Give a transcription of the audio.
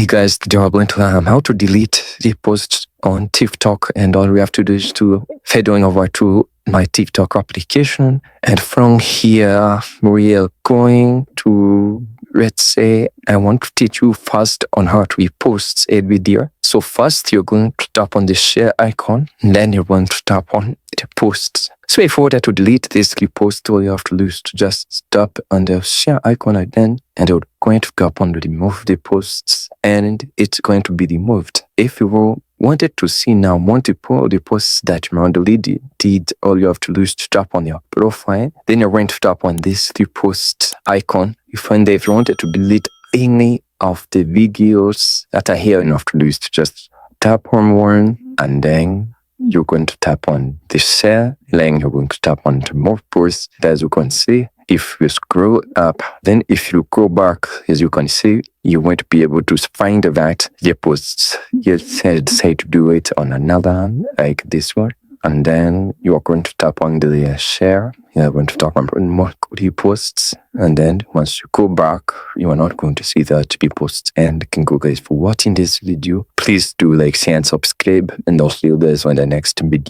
Hey guys, today we're going to learn how to delete the posts on TikTok, and all we have to do is to head on over to my TikTok application, and from here we are going to, let's say I want to teach you first on how to repost a video. So first you're going to tap on the share icon, and then you're going to tap on the posts. So if you order to delete this repost, all you have to do is to just tap on the share icon again, and you're going to tap on the remove the posts, and it's going to be removed. If you wanted to see now multiple the posts that you want to delete, all you have to do is to tap on your profile. Then you're going to tap on this repost icon. You find that if you wanted to delete any of the videos that are here, you have to do is to just tap on one, and then you're going to tap on the share, then you're going to tap on the more posts. As you can see, if you scroll up, then if you go back, as you can see, you won't be able to find that the posts. You say to do it on another one, like this one, and then you are going to tap on the share. You're going to tap on more reposts, and then once you go back, you are not going to see that reposts. And thank you guys for watching this video. Please do like, share, and subscribe, and I'll see you guys on the next video.